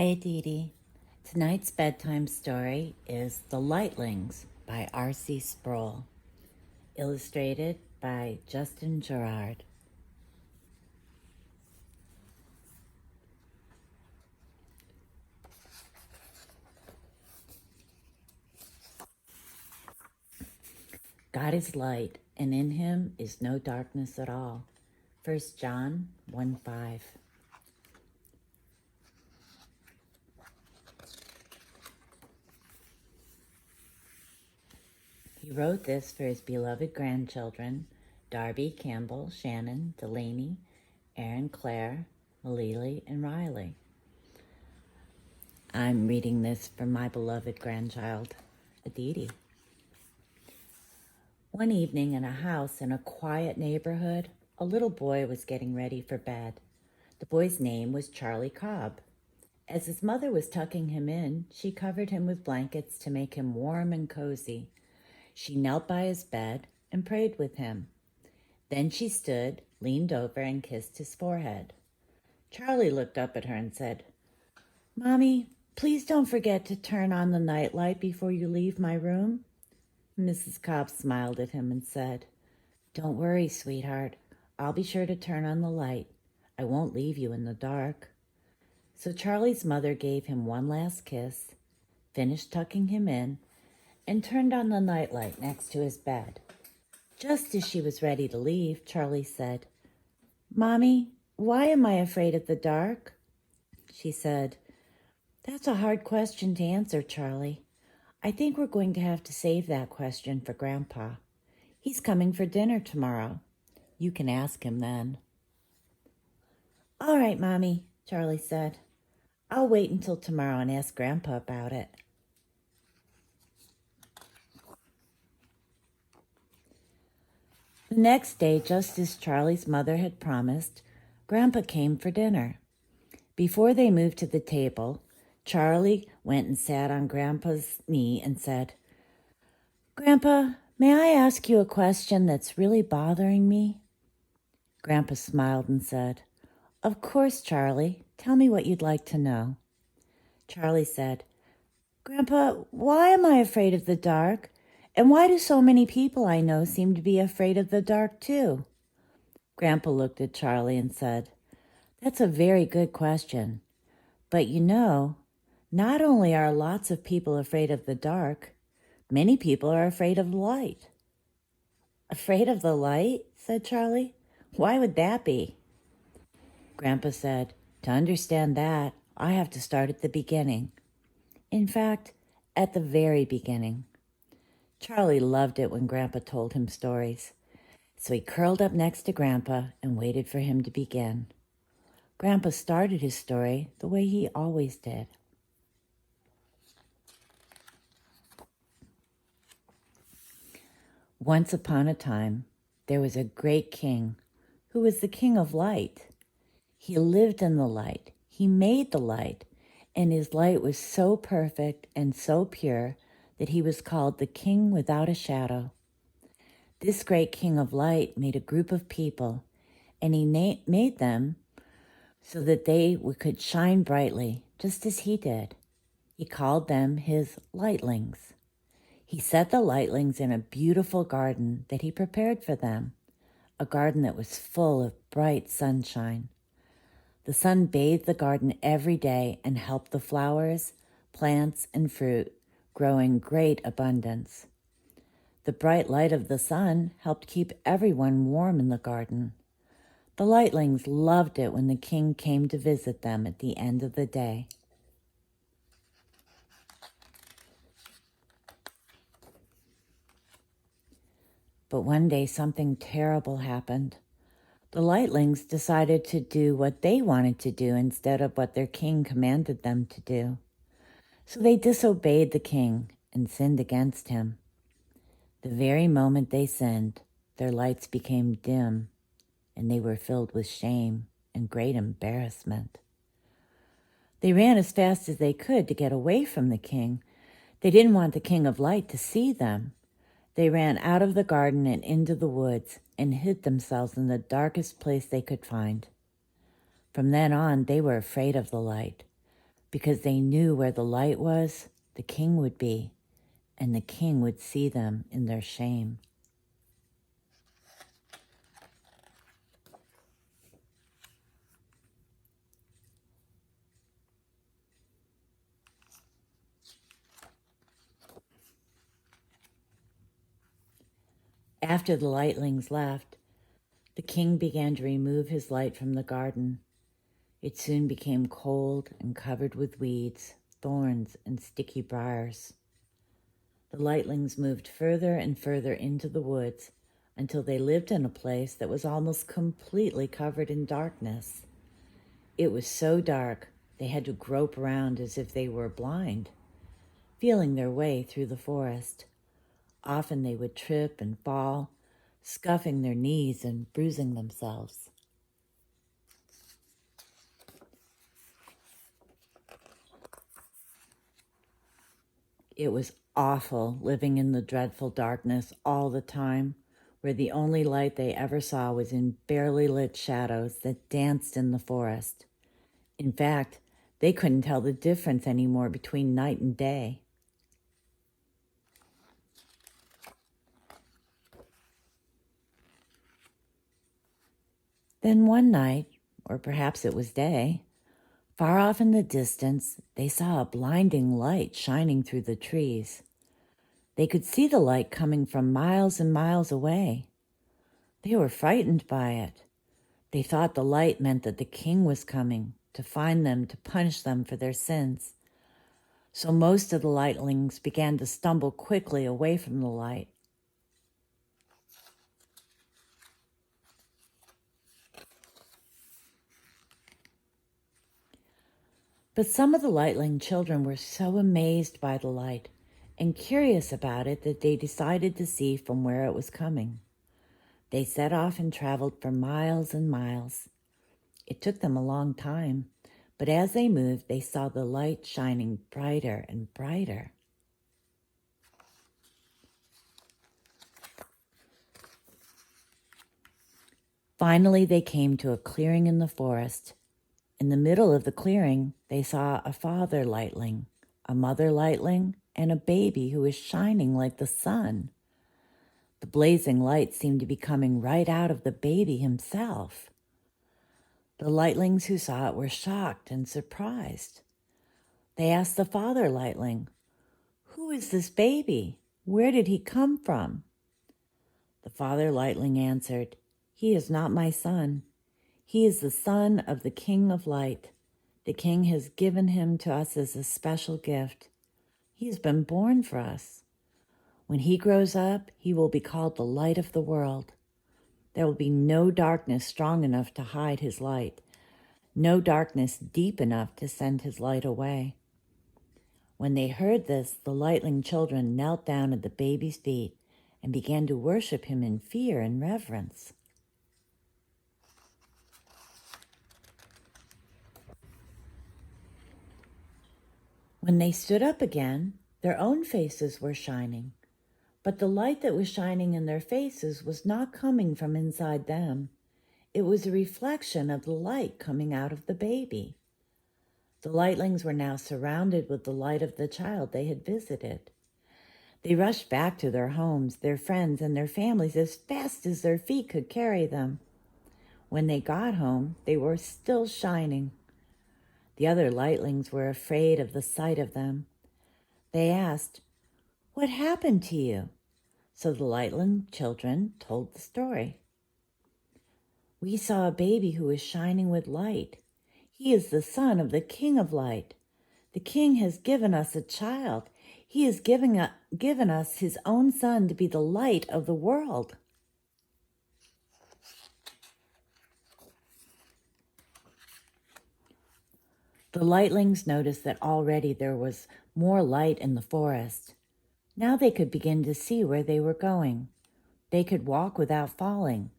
Hi, Aditi. Tonight's bedtime story is The Lightlings by RC Sproul, illustrated by Justin Gerard. God is light, and in him is no darkness at all. 1 John 1:5. He wrote this for his beloved grandchildren, Darby, Campbell, Shannon, Delaney, Aaron, Claire, Malili, and Riley. I'm reading this for my beloved grandchild, Aditi. One evening in a house in a quiet neighborhood, a little boy was getting ready for bed. The boy's name was Charlie Cobb. As his mother was tucking him in, she covered him with blankets to make him warm and cozy. She knelt by his bed and prayed with him. Then she stood, leaned over, and kissed his forehead. Charlie looked up at her and said, "Mommy, please don't forget to turn on the nightlight before you leave my room." Mrs. Cobb smiled at him and said, "Don't worry, sweetheart. I'll be sure to turn on the light. I won't leave you in the dark." So Charlie's mother gave him one last kiss, finished tucking him in, and turned on the nightlight next to his bed. Just as she was ready to leave, Charlie said, "Mommy, why am I afraid of the dark?" She said, "That's a hard question to answer, Charlie. I think we're going to have to save that question for Grandpa. He's coming for dinner tomorrow. You can ask him then." "All right, Mommy," Charlie said. "I'll wait until tomorrow and ask Grandpa about it." The next day, just as Charlie's mother had promised, Grandpa came for dinner. Before they moved to the table, Charlie went and sat on Grandpa's knee and said, "Grandpa, may I ask you a question that's really bothering me?" Grandpa smiled and said, "Of course, Charlie. Tell me what you'd like to know." Charlie said, "Grandpa, why am I afraid of the dark? And why do so many people I know seem to be afraid of the dark too?" Grandpa looked at Charlie and said, "That's a very good question. But not only are lots of people afraid of the dark, many people are afraid of light." "Afraid of the light?" said Charlie. "Why would that be?" Grandpa said, "To understand that, I have to start at the beginning. In fact, at the very beginning." Charlie loved it when Grandpa told him stories, so he curled up next to Grandpa and waited for him to begin. Grandpa started his story the way he always did. Once upon a time, there was a great king who was the king of light. He lived in the light. He made the light, and his light was so perfect and so pure that he was called the King without a shadow. This great king of light made a group of people, and he made them so that they could shine brightly, just as he did. He called them his lightlings. He set the lightlings in a beautiful garden that he prepared for them, a garden that was full of bright sunshine. The sun bathed the garden every day and helped the flowers, plants, and fruit grow in great abundance. The bright light of the sun helped keep everyone warm in the garden. The lightlings loved it when the king came to visit them at the end of the day. But one day something terrible happened. The lightlings decided to do what they wanted to do instead of what their king commanded them to do. So they disobeyed the king and sinned against him. The very moment they sinned, their lights became dim, and they were filled with shame and great embarrassment. They ran as fast as they could to get away from the king. They didn't want the king of light to see them. They ran out of the garden and into the woods and hid themselves in the darkest place they could find. From then on, they were afraid of the light. because they knew where the light was, the king would be, and the king would see them in their shame. After the lightlings left, the king began to remove his light from the garden. It soon became cold and covered with weeds, thorns, and sticky briars. The lightlings moved further and further into the woods until they lived in a place that was almost completely covered in darkness. It was so dark they had to grope around as if they were blind, feeling their way through the forest. Often they would trip and fall, scuffing their knees and bruising themselves. It was awful living in the dreadful darkness all the time, where the only light they ever saw was in barely lit shadows that danced in the forest. In fact, they couldn't tell the difference anymore between night and day. Then one night, or perhaps it was day, far off in the distance, they saw a blinding light shining through the trees. They could see the light coming from miles and miles away. They were frightened by it. They thought the light meant that the king was coming to find them, to punish them for their sins. So most of the lightlings began to stumble quickly away from the light. But some of the lightling children were so amazed by the light and curious about it that they decided to see from where it was coming. They set off and traveled for miles and miles. It took them a long time, but as they moved, they saw the light shining brighter and brighter. Finally, they came to a clearing in the forest. In the middle of the clearing, they saw a father lightling, a mother lightling, and a baby who was shining like the sun. The blazing light seemed to be coming right out of the baby himself. The lightlings who saw it were shocked and surprised. They asked the father lightling, "Who is this baby? Where did he come from?" The father lightling answered, "He is not my son. He is the son of the King of Light. The king has given him to us as a special gift. He has been born for us. When he grows up, he will be called the light of the world. There will be no darkness strong enough to hide his light, no darkness deep enough to send his light away." When they heard this, the lightling children knelt down at the baby's feet and began to worship him in fear and reverence. When they stood up again, their own faces were shining, but the light that was shining in their faces was not coming from inside them. It was a reflection of the light coming out of the baby. The lightlings were now surrounded with the light of the child they had visited. They rushed back to their homes, their friends, and their families as fast as their feet could carry them. When they got home, they were still shining. The other lightlings were afraid of the sight of them. They asked, "What happened to you?" So the lightling children told the story. "We saw a baby who was shining with light. He is the son of the King of Light. The king has given us a child. He has given us his own son to be the light of the world." The lightlings noticed that already there was more light in the forest. Now they could begin to see where they were going. They could walk without falling.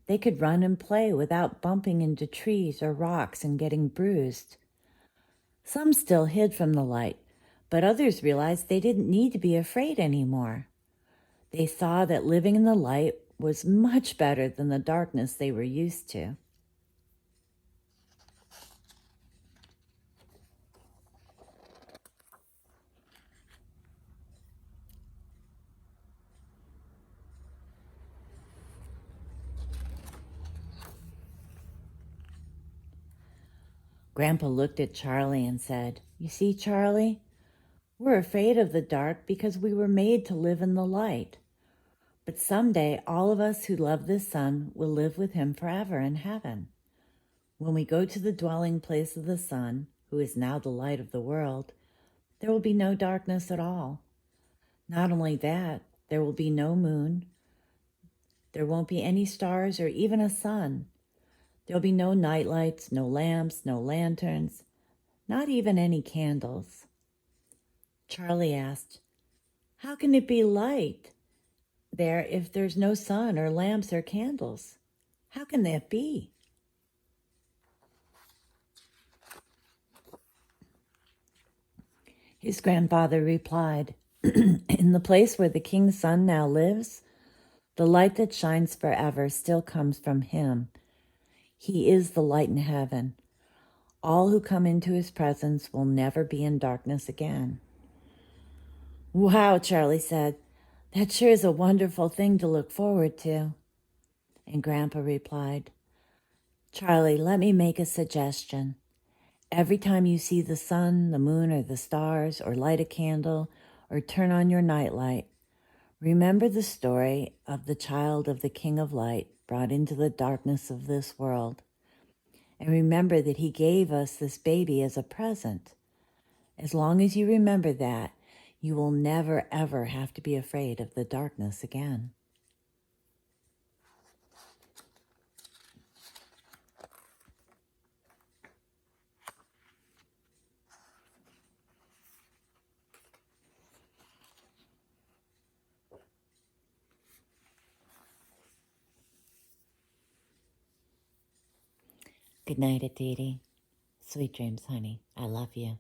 They could run and play without bumping into trees or rocks and getting bruised. Some still hid from the light, but others realized they didn't need to be afraid anymore. They saw that living in the light was much better than the darkness they were used to. Grandpa looked at Charlie and said, "You see, Charlie, we're afraid of the dark because we were made to live in the light. But someday all of us who love the sun will live with him forever in heaven. When we go to the dwelling place of the sun, who is now the light of the world, there will be no darkness at all. Not only that, there will be no moon. There won't be any stars or even a sun. There'll be no nightlights, no lamps, no lanterns, not even any candles." Charlie asked, "How can it be light there if there's no sun or lamps or candles? How can that be?" His grandfather replied, "In the place where the king's son now lives, the light that shines forever still comes from him. He is the light in heaven. All who come into his presence will never be in darkness again." "Wow," Charlie said. "That sure is a wonderful thing to look forward to." And Grandpa replied, "Charlie, let me make a suggestion. Every time you see the sun, the moon, or the stars, or light a candle, or turn on your nightlight, remember the story of the child of the King of Light brought into the darkness of this world. And remember that he gave us this baby as a present. As long as you remember that, you will never, ever have to be afraid of the darkness again." Good night, Aditi. Sweet dreams, honey. I love you.